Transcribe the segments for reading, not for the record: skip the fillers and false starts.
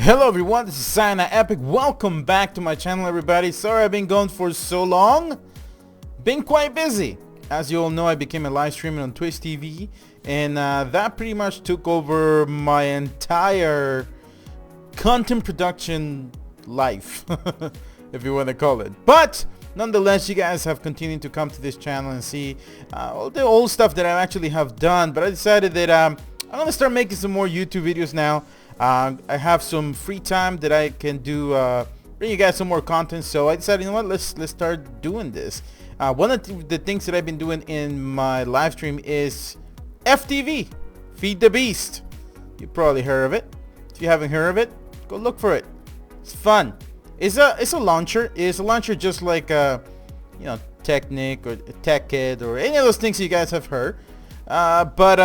Hello everyone, this is Sana Epic. Welcome back to my channel, everybody. Sorry I've been gone for so long. Been quite busy. As you all know, I became a live streamer on Twitch TV, and that pretty much took over my entire content production life, if you want to call it. But nonetheless, you guys have continued to come to this channel and see all the old stuff that I actually have done. But I decided that I'm gonna start making some more YouTube videos now. I have some free time that I can do, bring you guys some more content. So I decided, you know what, let's start doing this. One of the things that I've been doing in my live stream is FTB, Feed the Beast. You probably heard of it. If you haven't heard of it, go look for it. It's fun. It's a launcher. It's a launcher just like you know, Technic or TechKit or any of those things you guys have heard. But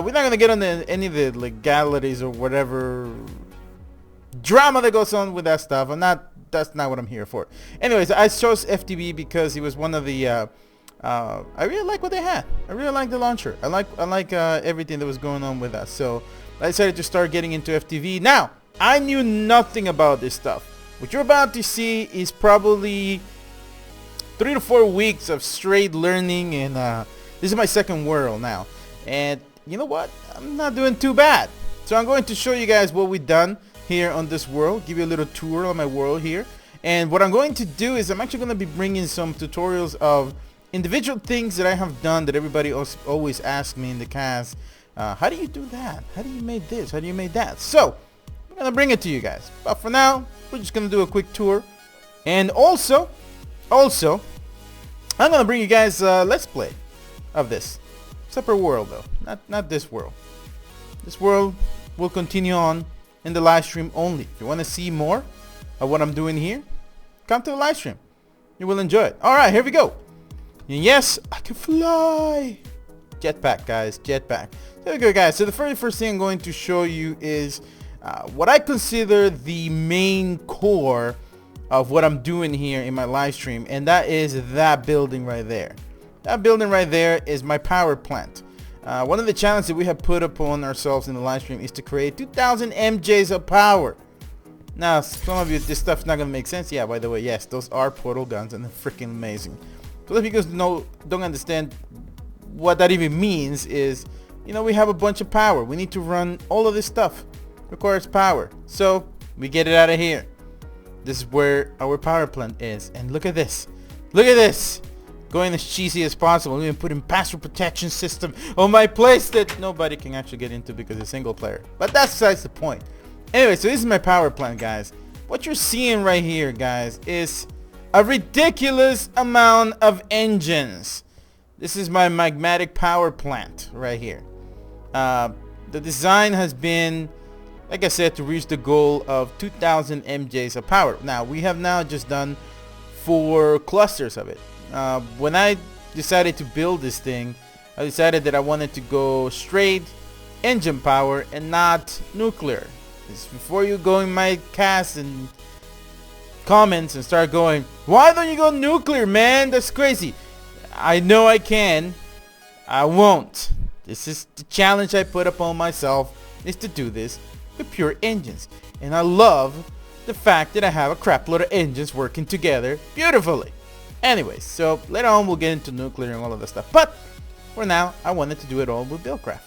we're not gonna get on any of the legalities or whatever drama that goes on with that stuff. That's not what I'm here for. Anyways, I chose FTB because it was one of the I really like what they had. I really like the launcher. I like everything that was going on with that. So I decided to start getting into FTB. Now, I knew nothing about this stuff. What you're about to see is probably 3 to 4 weeks of straight learning, and this is my second world now. And you know what? I'm not doing too bad. So I'm going to show you guys what we've done here on this world. Give you a little tour of my world here. And what I'm going to do is I'm actually going to be bringing some tutorials of individual things that I have done that everybody always asks me in the cast. How do you do that? How do you make this? How do you make that? So I'm going to bring it to you guys. But for now, we're just going to do a quick tour. And also, I'm going to bring you guys Let's Play of this. Separate world though, not this world. This world will continue on in the live stream only. If you want to see more of what I'm doing here, come to the live stream. You will enjoy it. Alright, here we go. And yes, I can fly. Jetpack, guys, jetpack. There we go, guys. So the very first thing I'm going to show you is what I consider the main core of what I'm doing here in my live stream, and that is that building right there. That building right there is my power plant. One of the challenges that we have put upon ourselves in the live stream is to create 2,000 MJs of power. Now, some of you, this stuff's not gonna make sense. Yeah, by the way, yes, those are portal guns, and they're freaking amazing. So if you guys don't understand what that even means, is, you know, we have a bunch of power. We need to run all of this stuff. Requires power, so we get it out of here. This is where our power plant is, and look at this. Look at this. Going as cheesy as possible. I'm even putting password protection system on my place that nobody can actually get into because it's single player. But that's besides the point. Anyway, so this is my power plant, guys. What you're seeing right here, guys, is a ridiculous amount of engines. This is my magmatic power plant right here. The design has been, like I said, to reach the goal of 2,000 MJs of power. Now, we have now just done 4 clusters of it. When I decided to build this thing, I decided that I wanted to go straight engine power and not nuclear. Before you go in my cast and comments and start going, why don't you go nuclear, man? That's crazy. I know I can. I won't. This is the challenge I put upon myself, is to do this with pure engines. And I love the fact that I have a crap load of engines working together beautifully. Anyways, so later on we'll get into nuclear and all of that stuff. But for now, I wanted to do it all with Buildcraft,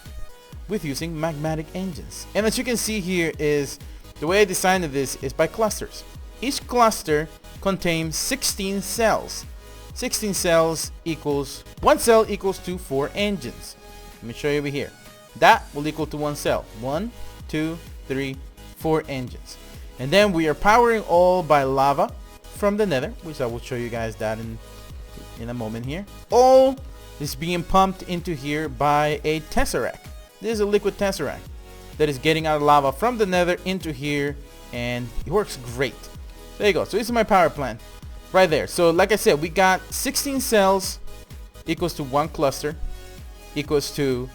with using magmatic engines. And as you can see here, is the way I designed this is by clusters. Each cluster contains 16 cells. 16 cells equals, 1 cell equals to 4 engines. Let me show you over here. That will equal to 1 cell. 1, 2, 3, 4 engines. And then we are powering all by lava from the nether, which I will show you guys that in a moment here. All is being pumped into here by a tesseract. This is a liquid tesseract that is getting out of lava from the nether into here, and it works great. There you go. So this is my power plant right there. So like I said, we got 16 cells equals to 1 cluster equals to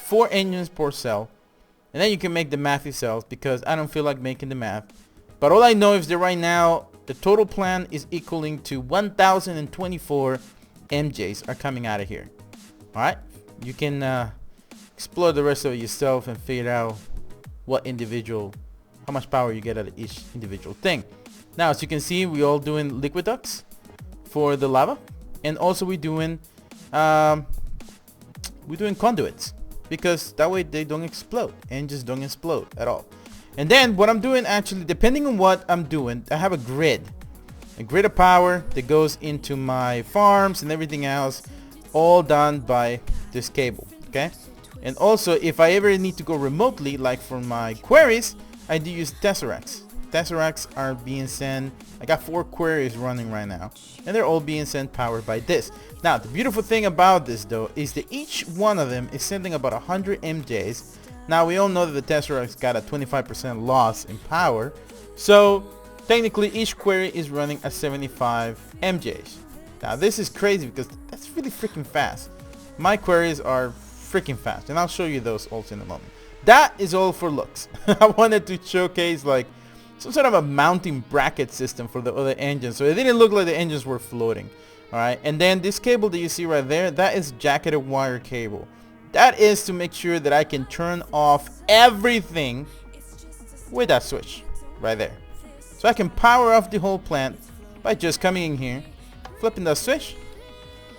4 engines per cell. And then you can make the math yourself, because I don't feel like making the math. But all I know is that right now the total plan is equaling to 1,024 MJs are coming out of here. Alright, you can explore the rest of it yourself and figure out what individual how much power you get out of each individual thing. Now, as you can see, we all doing liquid ducts for the lava, and also we're doing conduits, because that way they don't explode, and just don't explode at all. And then what I'm doing, actually, depending on what I'm doing, I have a grid of power that goes into my farms and everything else, all done by this cable. Okay, and also if I ever need to go remotely, like for my queries, I do use tesseracts. Tesseracts are being sent. I got 4 queries running right now, and they're all being sent powered by this. Now, the beautiful thing about this though is that each one of them is sending about 100 MJs. Now, we all know that the tesseracts got a 25% loss in power, so technically each query is running at 75 MJs. Now, this is crazy because that's really freaking fast. My queries are freaking fast, and I'll show you those also in a moment. That is all for looks. I wanted to showcase like some sort of a mounting bracket system for the other engines, so it didn't look like the engines were floating. Alright, and then this cable that you see right there, that is jacketed wire cable. That is to make sure that I can turn off everything with that switch right there. So I can power off the whole plant by just coming in here, flipping that switch,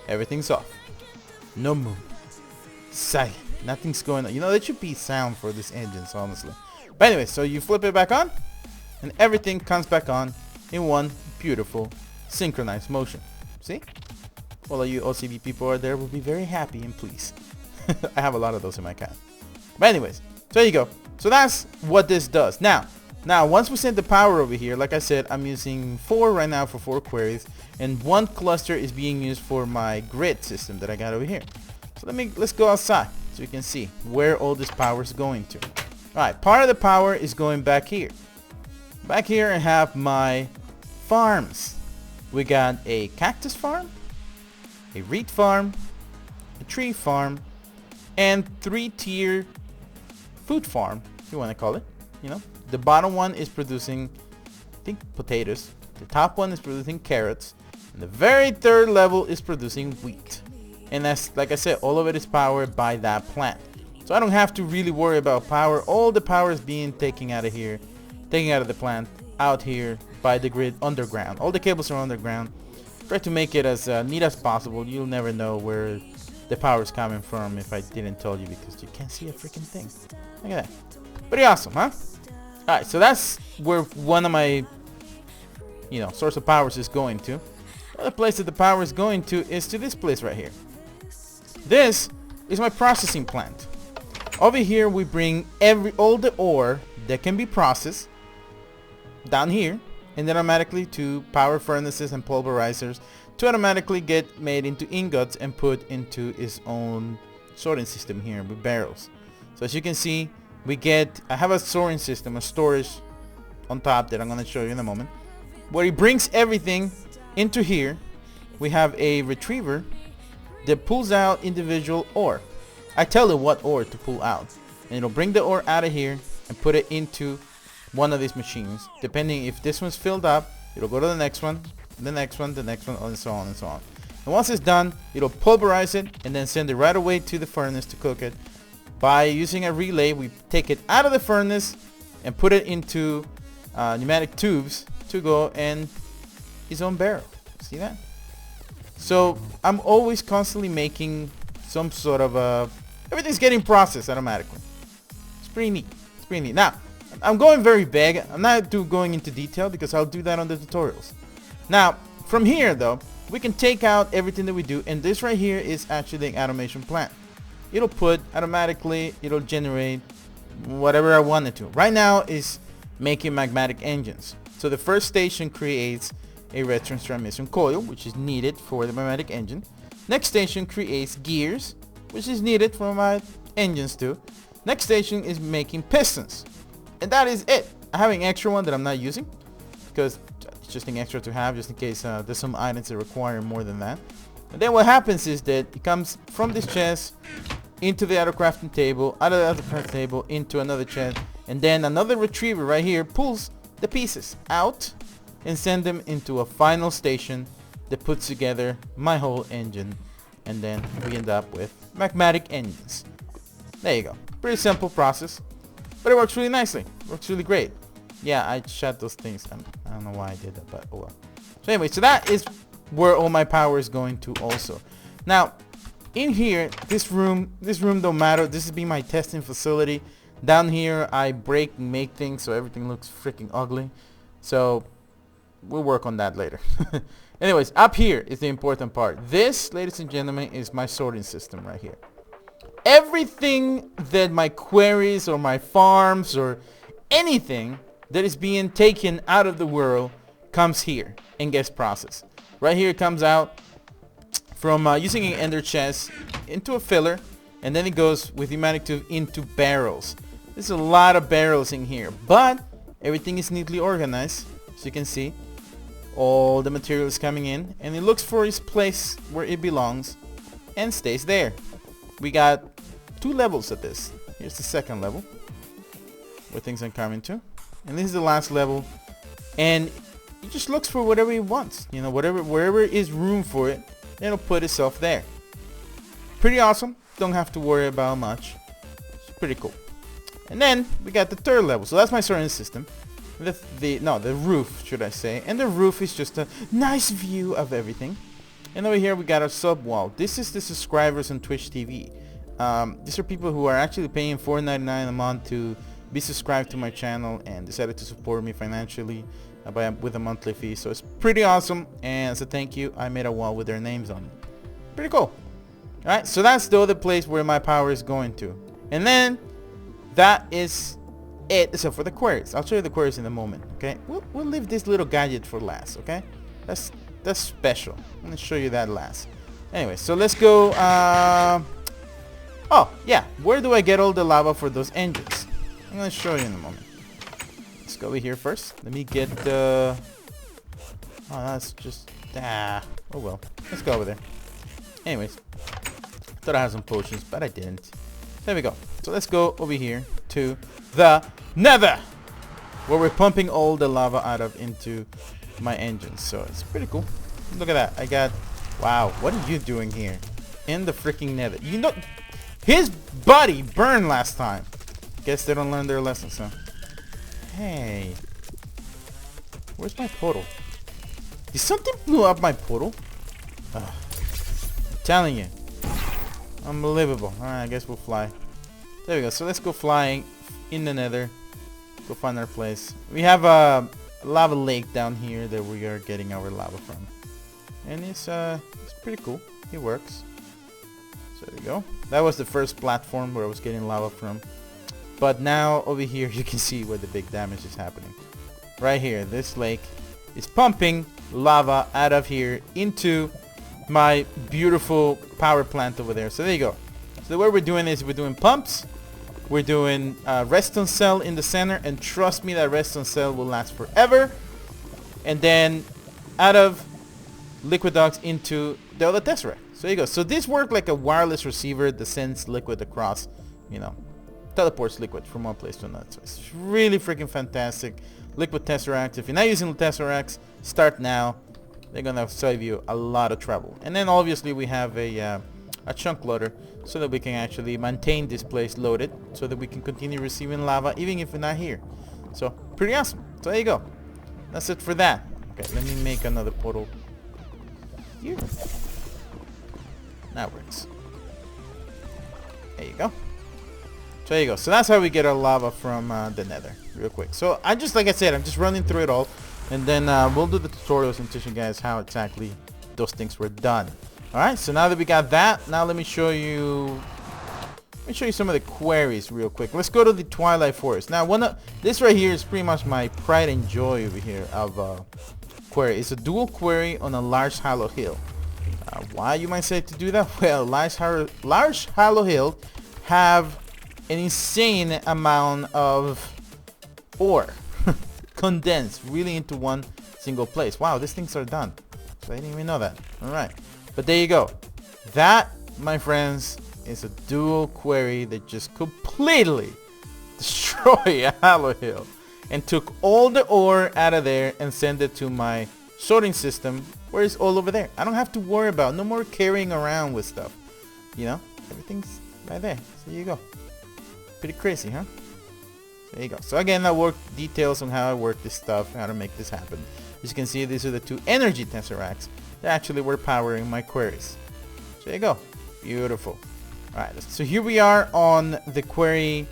everything's off. No movement. Silent. Nothing's going on. You know, there should be sound for these engines, honestly. But anyway, so you flip it back on, and everything comes back on in one beautiful synchronized motion. See? All of you OCB people out there will be very happy and pleased. I have a lot of those in my account. But anyways, so there you go. So that's what this does. Now once we send the power over here, like I said, I'm using 4 right now for 4 queries, and 1 cluster is being used for my grid system that I got over here. So let's go outside so you can see where all this power is going to. Alright, part of the power is going back here. Back here I have my farms. We got a cactus farm, a reed farm, a tree farm, and 3-tier food farm, if you want to call it. You know, the bottom one is producing, I think, potatoes. The top one is producing carrots, and the very third level is producing wheat. And that's, like I said, all of it is powered by that plant. So I don't have to really worry about power. All the power is being taken out of here, taken out of the plant, out here by the grid underground. All the cables are underground. Try to make it as neat as possible. You'll never know where the power is coming from if I didn't tell you, because you can't see a freaking thing. Look at that. Pretty awesome, huh? Alright, so that's where one of my, you know, source of powers is going to. The other place that the power is going to is to this place right here. This is my processing plant. Over here we bring all the ore that can be processed down here, and then automatically to power furnaces and pulverizers to automatically get made into ingots and put into its own sorting system here with barrels. So as you can see, I have a sorting system, a storage on top that I'm going to show you in a moment, where it brings everything into here. We have a retriever that pulls out individual ore. I tell it what ore to pull out, and it'll bring the ore out of here and put it into one of these machines. Depending if this one's filled up, it'll go to the next one, the next one, the next one, and so on and so on. And once it's done, it'll pulverize it and then send it right away to the furnace to cook it. By using a relay, we take it out of the furnace and put it into pneumatic tubes to go in its own barrel. See that? So I'm always constantly making some sort of everything's getting processed automatically. It's pretty neat. It's pretty neat. Now, I'm going very vague. I'm not going into detail because I'll do that on the tutorials. Now, from here though, we can take out everything that we do, and this right here is actually an automation plant. It'll put automatically, it'll generate whatever I want it to. Right now is making magmatic engines. So the first station creates a red transmission coil, which is needed for the magmatic engine. Next station creates gears, which is needed for my engines too. Next station is making pistons, and that is it. I have an extra one that I'm not using because it's just an extra to have, just in case there's some items that require more than that. And then what happens is that it comes from this chest into the auto crafting table, out of the auto crafting table into another chest, and then another retriever right here pulls the pieces out and send them into a final station that puts together my whole engine, and then we end up with magmatic engines. There you go. Pretty simple process, but it works really nicely. It works really great. Yeah, I shut those things. I don't know why I did that, but oh well. So anyway, so that is where all my power is going to also. Now, in here, this room don't matter. This is be my testing facility. Down here, I break and make things so everything looks freaking ugly. So we'll work on that later. Anyways, up here is the important part. This, ladies and gentlemen, is my sorting system right here. Everything that my queries or my farms or anything that is being taken out of the world comes here and gets processed. Right here it comes out from using an ender chest into a filler, and then it goes with humanity into barrels. There's a lot of barrels in here, but everything is neatly organized, so you can see all the material is coming in, and it looks for its place where it belongs and stays there. We got 2 levels at this. Here's the second level where things are coming to, and this is the last level, and it just looks for whatever it wants, you know, wherever is room for it, it'll put itself there. Pretty awesome. Don't have to worry about much. It's pretty cool. And then we got the 3rd level, so that's my sorting system. The roof, should I say, and the roof is just a nice view of everything. And over here we got our sub wall. This is the subscribers on Twitch TV. These are people who are actually paying $4.99 a month to be subscribed to my channel and decided to support me financially with a monthly fee. So it's pretty awesome, and as a thank you I made a wall with their names on it. Pretty cool. Alright, so that's the other place where my power is going to. And then that is it. So for the queries, I'll show you the queries in a moment. Okay, we'll leave this little gadget for last. Okay, that's special. I'm gonna show you that last. Anyway, so let's go. Oh yeah, where do I get all the lava for those engines? I'm gonna show you in a moment. Let's go over here first. Let me get the... Oh, that's just... Oh well. Let's go over there. Anyways. Thought I had some potions, but I didn't. There we go. So let's go over here to the Nether, where we're pumping all the lava out of into my engines. So it's pretty cool. Look at that. I got... Wow, what are you doing here? In the freaking Nether. You know... His buddy burned last time. Guess they don't learn their lessons, huh? Hey. Where's my portal? Did something blew up my portal? I'm telling you. Unbelievable. Alright, I guess we'll fly. There we go. So let's go flying in the Nether. Go find our place. We have a lava lake down here that we are getting our lava from. And it's pretty cool. It works. So there we go. That was the first platform where I was getting lava from. But now over here you can see where the big damage is happening. Right here, this lake is pumping lava out of here into my beautiful power plant over there. So there you go. So the way we're doing is we're doing pumps. We're doing redstone cell in the center, and trust me, that redstone cell will last forever. And then out of liquid ducts into the other tesseract. So there you go. So this worked like a wireless receiver that sends liquid across, you know, teleports liquid from one place to another. So it's really freaking fantastic. Liquid tesseracts. If you're not using the tesseracts, start now. They're gonna save you a lot of trouble. And then obviously we have a chunk loader so that we can actually maintain this place loaded, so that we can continue receiving lava even if we're not here. So pretty awesome. So there you go. That's it for that. Okay, let me make another portal here. That works. There you go. So there you go. So that's how we get our lava from the Nether, real quick. So I just, like I said, I'm just running through it all, and then we'll do the tutorials and teach you guys how exactly those things were done. All right. So now that we got that, now let me show you some of the queries real quick. Let's go to the Twilight Forest. Now, this right here is pretty much my pride and joy over here of query. It's a dual query on a large hollow hill. Why, you might say, to do that? Well, large hollow hill have an insane amount of ore condensed really into one single place. Wow, these things are done. So I didn't even know that. All right, but there you go. That, my friends, is a dual query that just completely destroyed a hollow hill and took all the ore out of there and sent it to my sorting system, where it's all over there. I don't have to worry about no more carrying around with stuff. You know, everything's right there. So there you go. Pretty crazy, huh? There you go. So again, I work details on how I work this stuff, how to make this happen. As you can see, these are the 2 energy tesseracts that actually were powering my queries. So there you go. Beautiful. Alright, so here we are on the query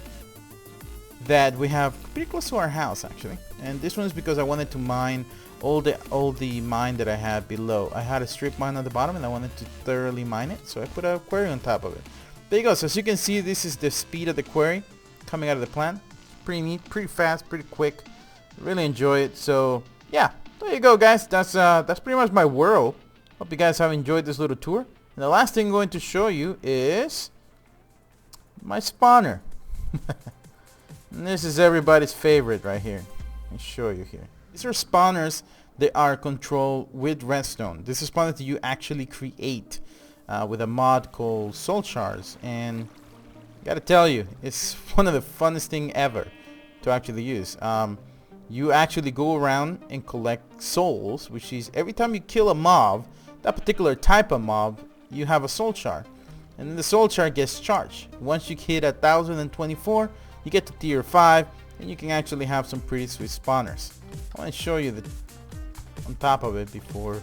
that we have pretty close to our house actually. And this one is because I wanted to mine all the mine that I had below. I had a strip mine on the bottom and I wanted to thoroughly mine it, so I put a query on top of it. There you go. So as you can see, this is the speed of the query coming out of the plant. Pretty neat, pretty fast, pretty quick. Really enjoy it. So yeah, there you go, guys. That's pretty much my world. Hope you guys have enjoyed this little tour. And the last thing I'm going to show you is my spawner. And this is everybody's favorite right here. Let me show you here. These are spawners that are controlled with redstone. This is spawners that you actually create with a mod called Soul Shards, and gotta tell you, it's one of the funnest thing ever to actually use. You actually go around and collect souls, which is every time you kill a mob, that particular type of mob, you have a soul shard, and then the soul shard gets charged. Once you hit 1024, you get to tier 5, and you can actually have some pretty sweet spawners. I want to show you on top of it before,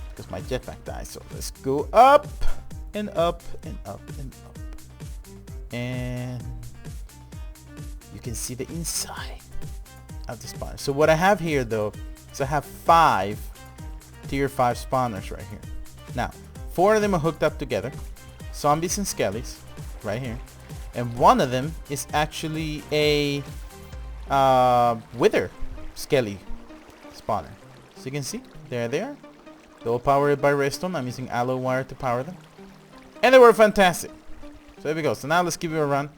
because my jetpack died. So let's go up and up and up and up. And you can see the inside of the spawner. So what I have here though is I have 5 tier 5 spawners right here. Now 4 of them are hooked up together, zombies and skellies right here, and one of them is actually a wither skelly spawner. So you can see they're there. They're all powered by redstone. I'm using alloy wire to power them, and they were fantastic. So there we go. So now let's give you a run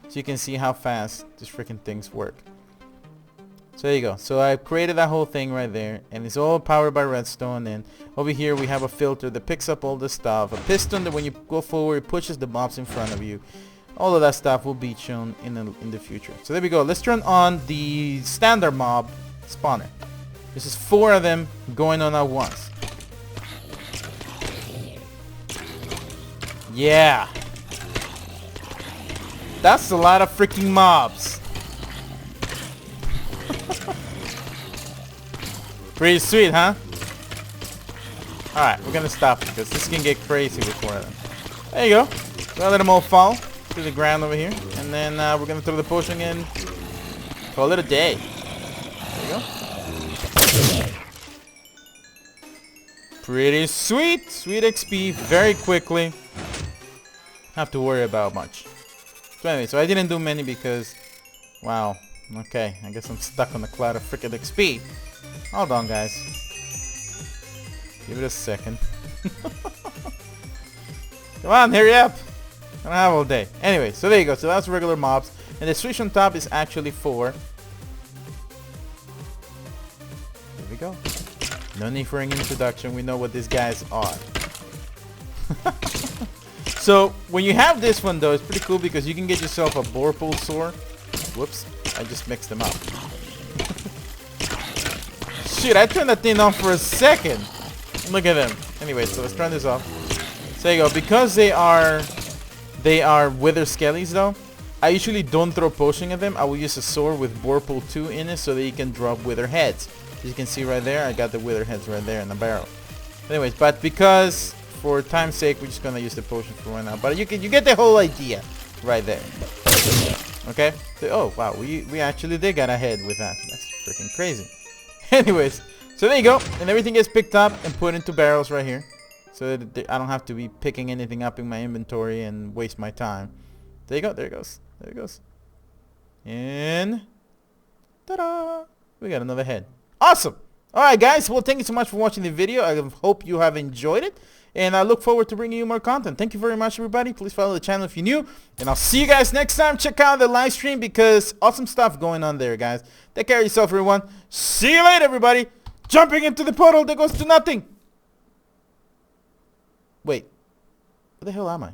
so you can see how fast these freaking things work. So there you go. So I created that whole thing right there, and it's all powered by redstone. And over here we have a filter that picks up all the stuff, a piston that when you go forward it pushes the mobs in front of you. All of that stuff will be shown in the future. So there we go. Let's turn on the standard mob spawner. This is 4 of them going on at once. Yeah. That's a lot of freaking mobs. Pretty sweet, huh? Alright, we're gonna stop because this can get crazy with 4 of them. There you go. Gonna let them all fall to the ground over here. And then we're gonna throw the potion in. Call it a day. There you go. Pretty sweet. Sweet XP very quickly. Have to worry about much. So anyway, so I didn't do many because, wow, okay, I guess I'm stuck on the cloud of freaking XP. Hold on, guys. Give it a second. Come on, hurry up. I don't have all day. Anyway, so there you go. So that's regular mobs. And the switch on top is actually 4. There we go. No need for an introduction. We know what these guys are. So when you have this one though, it's pretty cool because you can get yourself a Vorpal sword. Whoops, I just mixed them up. Shit, I turned that thing on for a second. Look at them. Anyway, so let's turn this off. So there you go. Because they are wither skellies though, I usually don't throw potion at them. I will use a sword with Vorpal 2 in it so that you can drop wither heads. As you can see right there, I got the wither heads right there in the barrel. Anyways, but because for time's sake, we're just gonna use the potion for right now. But you get the whole idea right there. Okay. So, oh wow, we actually did get ahead with that. That's freaking crazy. Anyways, so there you go, and everything gets picked up and put into barrels right here, so that I don't have to be picking anything up in my inventory and waste my time. There you go. There it goes. There it goes. And ta-da! We got another head. Awesome. All right, guys. Well, thank you so much for watching the video. I hope you have enjoyed it. And I look forward to bringing you more content. Thank you very much, everybody. Please follow the channel if you're new. And I'll see you guys next time. Check out the live stream because awesome stuff going on there, guys. Take care of yourself, everyone. See you later, everybody. Jumping into the portal that goes to nothing. Wait. Where the hell am I?